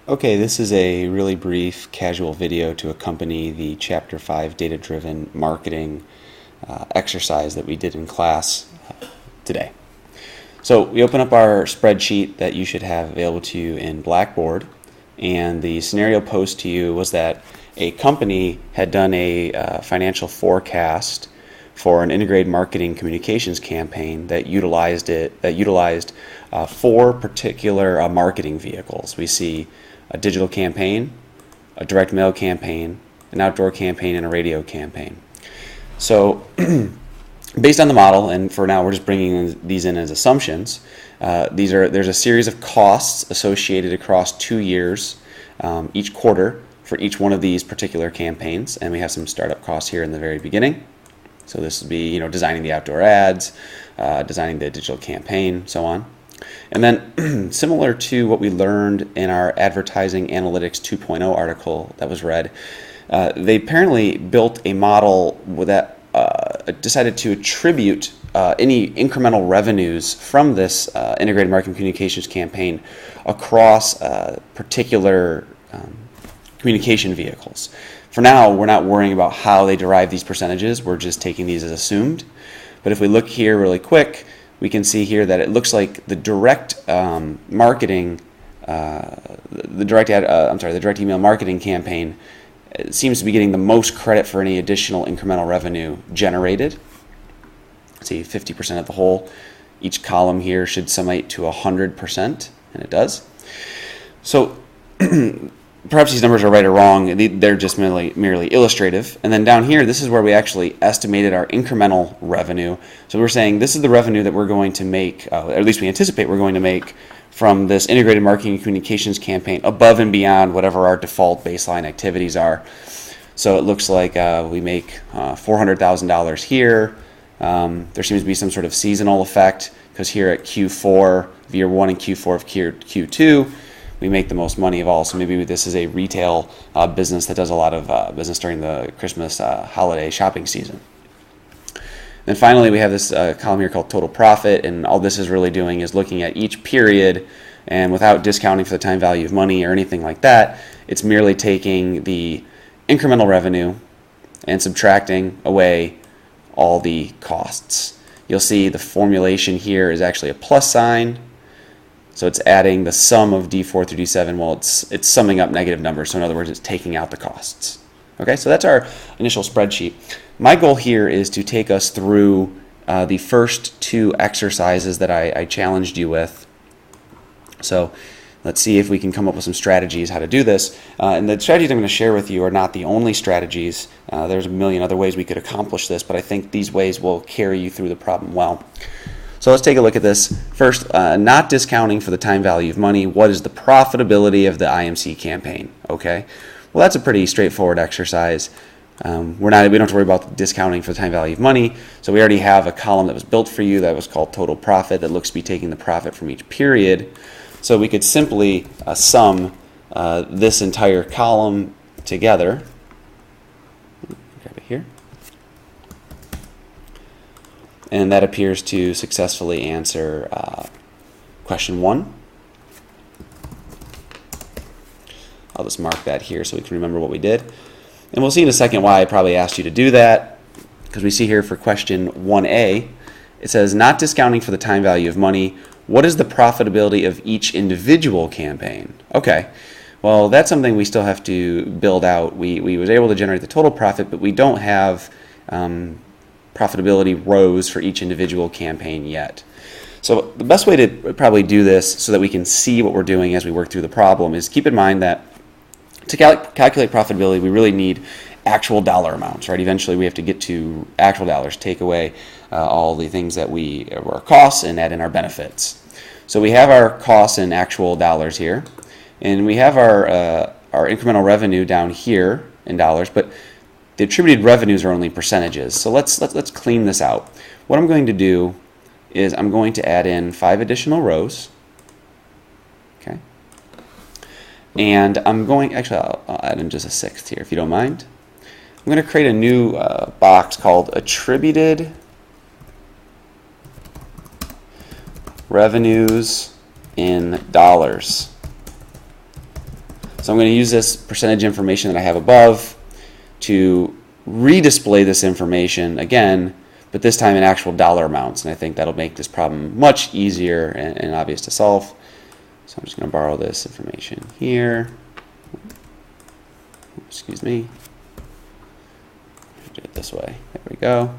Okay, this is a really brief casual video to accompany the Chapter 5 data-driven marketing exercise that we did in class today. So we open up our spreadsheet that you should have available to you in Blackboard, and the scenario posed to you was that a company had done a financial forecast for an integrated marketing communications campaign that utilized four particular marketing vehicles. We see a digital campaign, a direct mail campaign, an outdoor campaign, and a radio campaign. So based on the model, and for now we're just bringing these in as assumptions, there's a series of costs associated across 2 years, each quarter, for each one of these particular campaigns, and we have some startup costs here in the very beginning. So this would be, designing the outdoor ads, designing the digital campaign, so on. And then similar to what we learned in our Advertising Analytics 2.0 article that was read, they apparently built a model that decided to attribute any incremental revenues from this integrated marketing communications campaign across particular communication vehicles. For now, we're not worrying about how they derive these percentages. We're just taking these as assumed. But if we look here really quick, we can see here that it looks like the direct marketing, the direct email marketing campaign seems to be getting the most credit for any additional incremental revenue generated. See, 50% of the whole. Each column here should summate to 100%, and it does. So perhaps these numbers are right or wrong. They're just merely illustrative. And then down here, this is where we actually estimated our incremental revenue. So we're saying this is the revenue that we're going to make, or at least we anticipate we're going to make from this integrated marketing and communications campaign above and beyond whatever our default baseline activities are. So it looks like we make $400,000 here. There seems to be some sort of seasonal effect because here at Q4 of year 1 and Q4 of Q2, we make the most money of all. So maybe this is a retail business that does a lot of business during the Christmas holiday shopping season. And finally, we have this column here called total profit, and all this is really doing is looking at each period, and without discounting for the time value of money or anything like that, it's merely taking the incremental revenue and subtracting away all the costs. You'll see the formulation here is actually a plus sign. So it's adding the sum of D4 through D7 while it's summing up negative numbers. So in other words, it's taking out the costs. Okay, so that's our initial spreadsheet. My goal here is to take us through the first two exercises that I challenged you with. So let's see if we can come up with some strategies how to do this. And the strategies I'm going to share with you are not the only strategies. There's a million other ways we could accomplish this, but I think these ways will carry you through the problem well. So let's take a look at this. First, not discounting for the time value of money. What is the profitability of the IMC campaign? Okay, well that's a pretty straightforward exercise. We don't have to worry about discounting for the time value of money. So we already have a column that was built for you that was called total profit that looks to be taking the profit from each period. So we could simply sum this entire column together. Grab it here. And that appears to successfully answer question 1. I'll just mark that here so we can remember what we did. And we'll see in a second why I probably asked you to do that, because we see here for question 1A, it says, not discounting for the time value of money, what is the profitability of each individual campaign? Okay, well that's something we still have to build out. We was able to generate the total profit, but we don't have profitability rows for each individual campaign yet. So the best way to probably do this so that we can see what we're doing as we work through the problem is keep in mind that to calculate profitability, we really need actual dollar amounts, right? Eventually we have to get to actual dollars, take away all the things that were our costs and add in our benefits. So we have our costs in actual dollars here, and we have our incremental revenue down here in dollars, but the attributed revenues are only percentages. So let's clean this out. What I'm going to do is I'm going to add in 5 additional rows. Okay. And I'm going, actually I'll add in just a 6th here if you don't mind. I'm going to create a new box called attributed revenues in dollars. So I'm going to use this percentage information that I have above to redisplay this information again, but this time in actual dollar amounts. And I think that'll make this problem much easier and obvious to solve. So I'm just going to borrow this information here. Excuse me. Do it this way. There we go.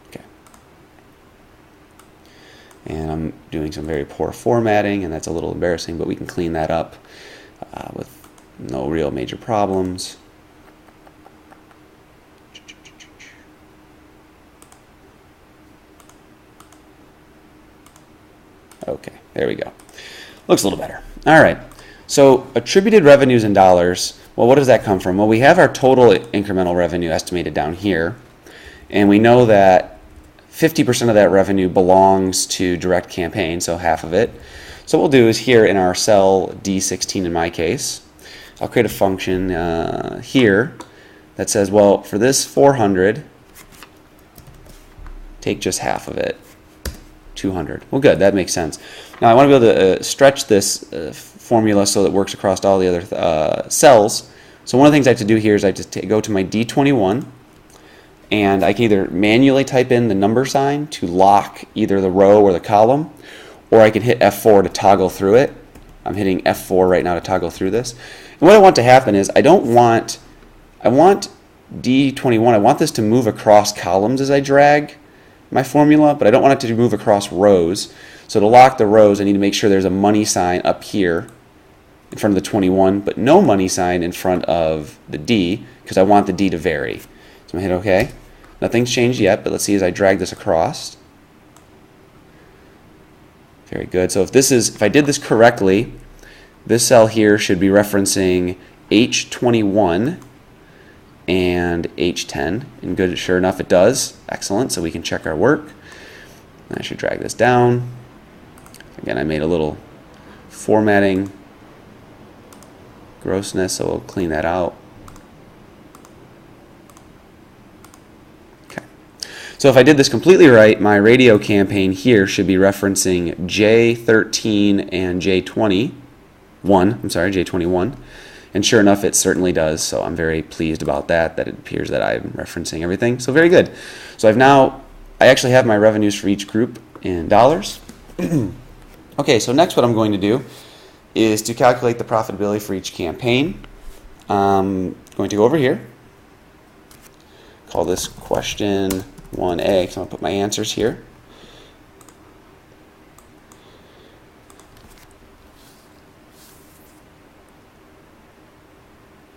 Okay. And I'm doing some very poor formatting, and that's a little embarrassing, but we can clean that up with no real major problems. Okay, there we go. Looks a little better. All right. So attributed revenues in dollars, well, what does that come from? Well, we have our total incremental revenue estimated down here, and we know that 50% of that revenue belongs to direct campaign, so half of it. So what we'll do is here in our cell D16 in my case, I'll create a function here that says, well, for this 400, take just half of it, 200. Well, good, that makes sense. Now I want to be able to stretch this formula so that it works across all the other cells. So one of the things I have to do here is I just go to my D21, and I can either manually type in the number sign to lock either the row or the column, or I can hit F4 to toggle through it. I'm hitting F4 right now to toggle through this. And what I want to happen is I want D21, I want this to move across columns as I drag my formula, but I don't want it to move across rows. So to lock the rows, I need to make sure there's a money sign up here in front of the 21, but no money sign in front of the D, because I want the D to vary. So I'm going to hit OK. Nothing's changed yet, but let's see as I drag this across. Very good. So if I did this correctly, this cell here should be referencing H21 and H10. And good, sure enough, it does. Excellent. So we can check our work. And I should drag this down. Again, I made a little formatting grossness, so we'll clean that out. Okay. So if I did this completely right, my radio campaign here should be referencing J13 and J21. And sure enough, it certainly does. So I'm very pleased about that it appears that I'm referencing everything. So very good. So I actually have my revenues for each group in dollars. Okay, so next what I'm going to do is to calculate the profitability for each campaign. I'm going to go over here, call this question 1A, because I'm going to put my answers here.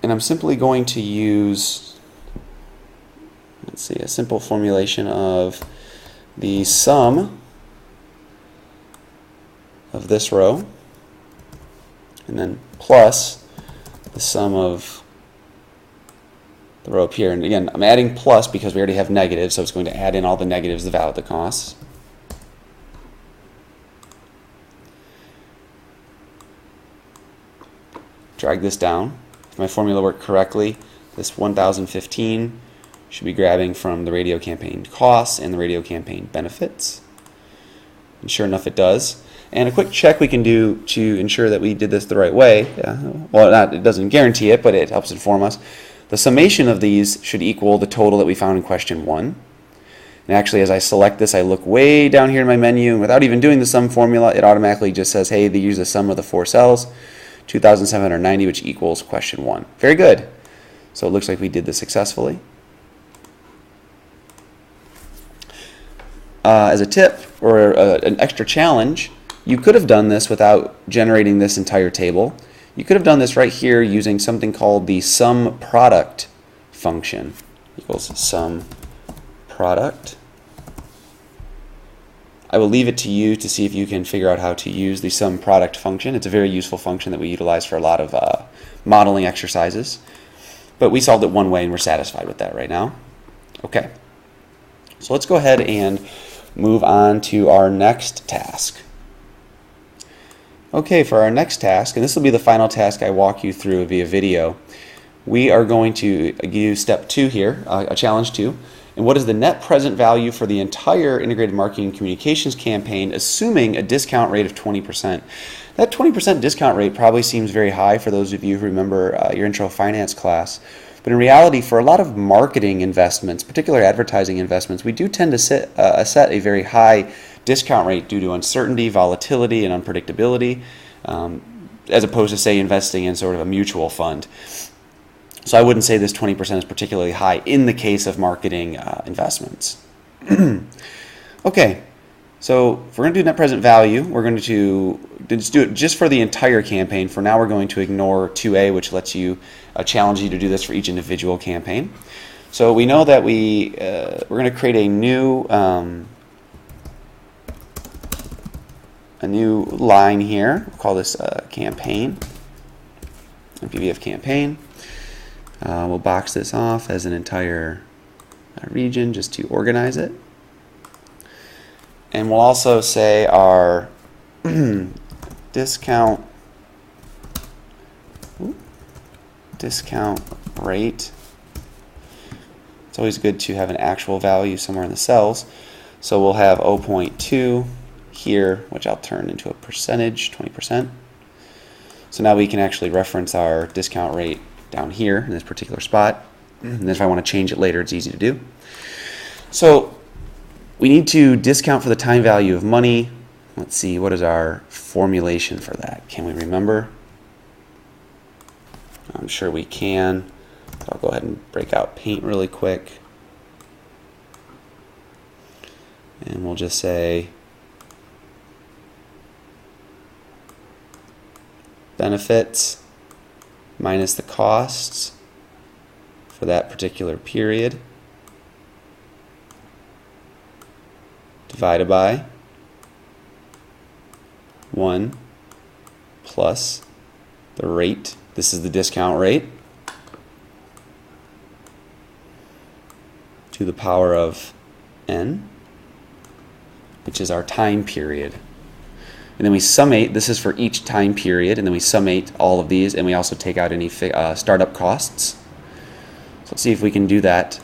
And I'm simply going to use, let's see, a simple formulation of the sum of this row, and then plus the sum of the row up here. And again, I'm adding plus because we already have negatives, so it's going to add in all the negatives, the value of the costs. Drag this down. If my formula worked correctly, this 1015 should be grabbing from the radio campaign costs and the radio campaign benefits. And sure enough, it does. And a quick check we can do to ensure that we did this the right way. Well, it doesn't guarantee it, but it helps inform us. The summation of these should equal the total that we found in question 1. And actually, as I select this, I look way down here in my menu, and without even doing the sum formula, it automatically just says, hey, they use the sum of the 4 cells, 2,790, which equals question 1. Very good. So it looks like we did this successfully. As a tip or an extra challenge, you could have done this without generating this entire table. You could have done this right here using something called the sum product function. Equals sum product. I will leave it to you to see if you can figure out how to use the sum product function. It's a very useful function that we utilize for a lot of modeling exercises. But we solved it one way and we're satisfied with that right now. Okay. So let's go ahead and move on to our next task. Okay, for our next task, and this will be the final task I walk you through via video, we are going to use step 2 here, a challenge 2. And what is the net present value for the entire integrated marketing communications campaign, assuming a discount rate of 20%? That 20% discount rate probably seems very high for those of you who remember your intro finance class. But in reality, for a lot of marketing investments, particularly advertising investments, we do tend to set a very high discount rate due to uncertainty, volatility, and unpredictability, as opposed to, say, investing in sort of a mutual fund. So I wouldn't say this 20% is particularly high in the case of marketing investments. Okay. So if we're going to do net present value, we're going to just do it just for the entire campaign. For now, we're going to ignore 2A, which lets you challenge you to do this for each individual campaign. So we know that we're going to create a new line here. We'll call this campaign, NPV of campaign. We'll box this off as an entire region just to organize it. And we'll also say our discount rate. It's always good to have an actual value somewhere in the cells. So we'll have 0.2 here, which I'll turn into a percentage, 20%. So now we can actually reference our discount rate down here in this particular spot. And then if I want to change it later, it's easy to do. So we need to discount for the time value of money. Let's see, what is our formulation for that? Can we remember? I'm sure we can. I'll go ahead and break out Paint really quick. And we'll just say benefits minus the costs for that particular period divided by 1 plus the rate. This is the discount rate to the power of n, which is our time period. And then we summate, this is for each time period, and then we summate all of these, and we also take out any startup costs. So let's see if we can do that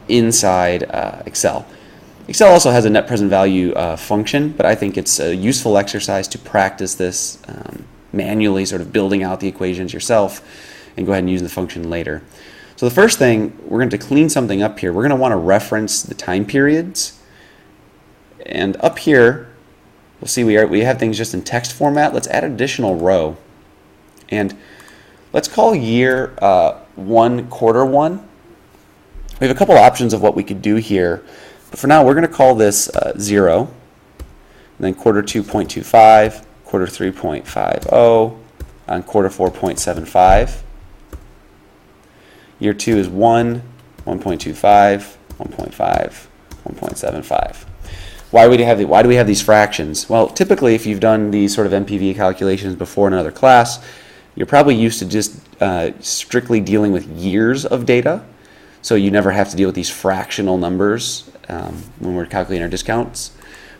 inside Excel. Excel also has a net present value function, but I think it's a useful exercise to practice this manually, sort of building out the equations yourself, and go ahead and use the function later. So the first thing, we're going to clean something up here. We're going to want to reference the time periods. And up here, we'll see we have things just in text format. Let's add an additional row. And let's call year 1 quarter 1. We have a couple options of what we could do here. But for now, we're going to call this 0. And then quarter 2, 0.25. Quarter 3, 0.50. And quarter 4, 0.75. Year 2 is 1, 1.25, 1.5, 1.75. Why do we have these fractions? Well, typically, if you've done these sort of NPV calculations before in another class, you're probably used to just strictly dealing with years of data. So you never have to deal with these fractional numbers when we're calculating our discounts.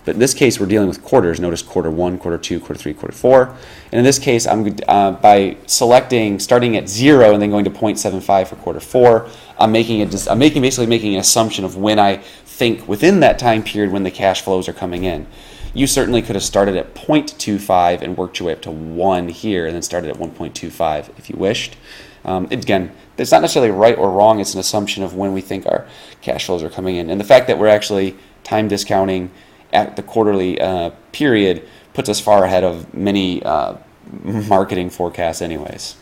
But in this case, we're dealing with quarters. Notice quarter 1, quarter 2, quarter 3, quarter 4. And in this case, I'm by selecting, starting at 0 and then going to 0.75 for quarter 4, I'm basically making an assumption of when I think within that time period when the cash flows are coming in. You certainly could have started at 0.25 and worked your way up to 1 here and then started at 1.25 if you wished. Again, it's not necessarily right or wrong. It's an assumption of when we think our cash flows are coming in. And the fact that we're actually time discounting at the quarterly period puts us far ahead of many marketing forecasts anyways.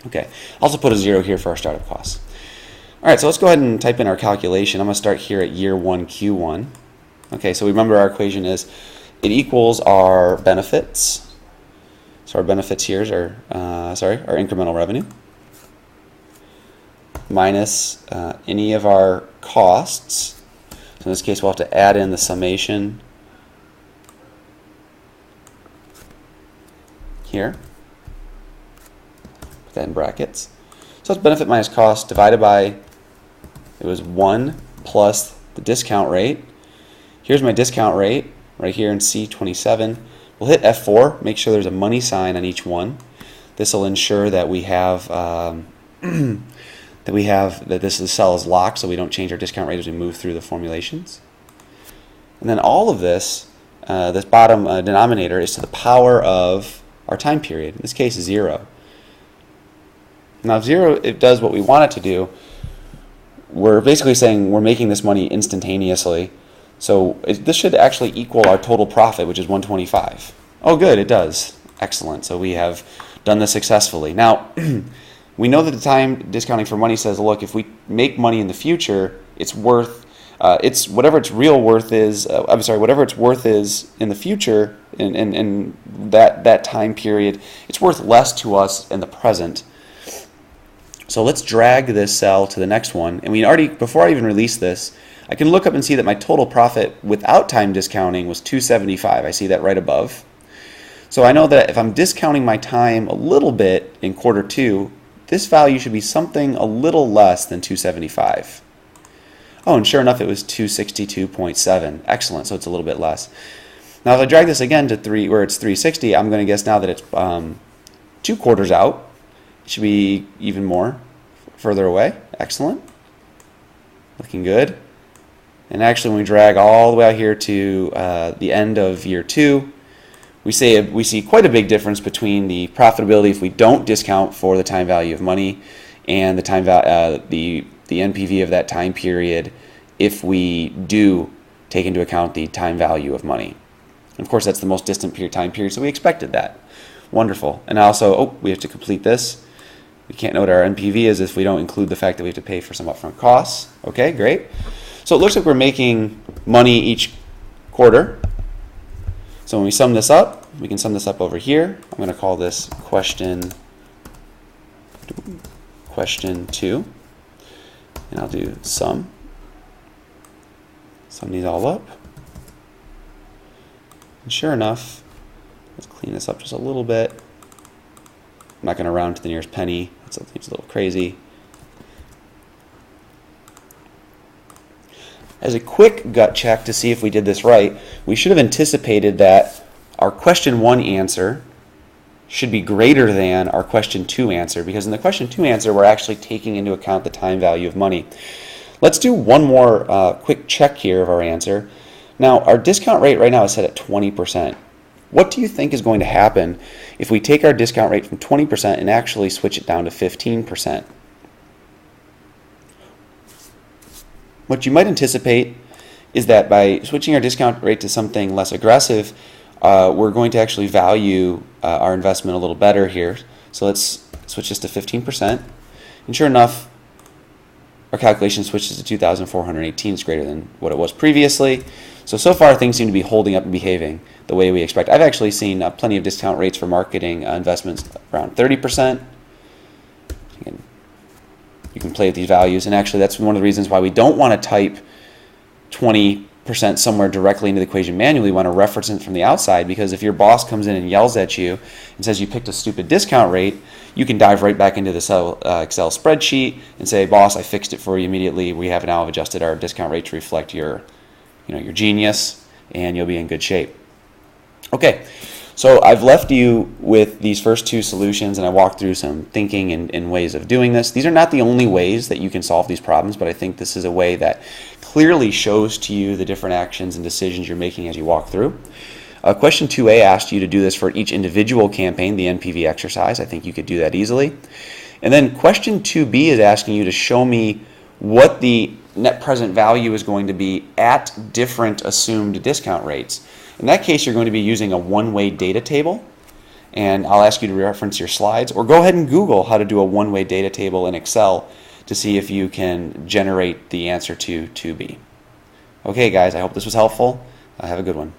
Okay, also put a 0 here for our startup costs. All right, so let's go ahead and type in our calculation. I'm going to start here at year 1 Q1. Okay, so remember our equation is it equals our benefits. So our benefits here is our incremental revenue minus any of our costs. So in this case, we'll have to add in the summation here. Put that in brackets. So it's benefit minus cost divided by, it was 1 plus the discount rate. Here's my discount rate right here in C27. We'll hit F4, make sure there's a money sign on each one. This will ensure that we have that this cell is locked so we don't change our discount rate as we move through the formulations. And then all of this this bottom denominator is to the power of our time period. In this case, 0. Now, if 0 it does what we want it to do, we're basically saying we're making this money instantaneously. So this should actually equal our total profit, which is 125. Oh, good, it does. Excellent. So we have done this successfully. Now, we know that the time discounting for money says, look, if we make money in the future, it's worth, it's whatever its real worth is, whatever its worth is in the future, in that time period, it's worth less to us in the present. So let's drag this cell to the next one. And we already, before I even release this, I can look up and see that my total profit without time discounting was 275. I see that right above. So I know that if I'm discounting my time a little bit in quarter 2, this value should be something a little less than 275. Oh, and sure enough, it was 262.7. Excellent, so it's a little bit less. Now if I drag this again to 3, where it's 360, I'm going to guess now that it's 2 quarters out. It should be even more further away. Excellent. Looking good. And actually, when we drag all the way out here to the end of year 2, we see quite a big difference between the profitability if we don't discount for the time value of money and the NPV of that time period if we do take into account the time value of money. And of course, that's the most distant time period, so we expected that. Wonderful. And also, we have to complete this. We can't know what our NPV is if we don't include the fact that we have to pay for some upfront costs. Okay, great. So it looks like we're making money each quarter. So when we sum this up, we can sum this up over here. I'm going to call this question 2. And I'll do sum. Sum these all up. And sure enough, let's clean this up just a little bit. I'm not going to round to the nearest penny. That seems a little crazy. As a quick gut check to see if we did this right, we should have anticipated that our question 1 answer should be greater than our question 2 answer, because in the question 2 answer, we're actually taking into account the time value of money. Let's do one more quick check here of our answer. Now, our discount rate right now is set at 20%. What do you think is going to happen if we take our discount rate from 20% and actually switch it down to 15%? What you might anticipate is that by switching our discount rate to something less aggressive, we're going to actually value our investment a little better here. So let's switch this to 15%. And sure enough, our calculation switches to 2,418. It's greater than what it was previously. So far things seem to be holding up and behaving the way we expect. I've actually seen plenty of discount rates for marketing investments around 30%. Again, you can play with these values, and actually that's one of the reasons why we don't want to type 20% somewhere directly into the equation manually. We want to reference it from the outside, because if your boss comes in and yells at you and says you picked a stupid discount rate, you can dive right back into the Excel spreadsheet and say, boss, I fixed it for you immediately. We have now adjusted our discount rate to reflect your genius, and you'll be in good shape. Okay, so I've left you with these first 2 solutions, and I walked through some thinking and ways of doing this. These are not the only ways that you can solve these problems, but I think this is a way that clearly shows to you the different actions and decisions you're making as you walk through. Question 2A asked you to do this for each individual campaign, the NPV exercise. I think you could do that easily. And then question 2B is asking you to show me what the net present value is going to be at different assumed discount rates. In that case, you're going to be using a one-way data table, and I'll ask you to reference your slides, or go ahead and Google how to do a one-way data table in Excel to see if you can generate the answer to 2B. Okay, guys, I hope this was helpful. Have a good one.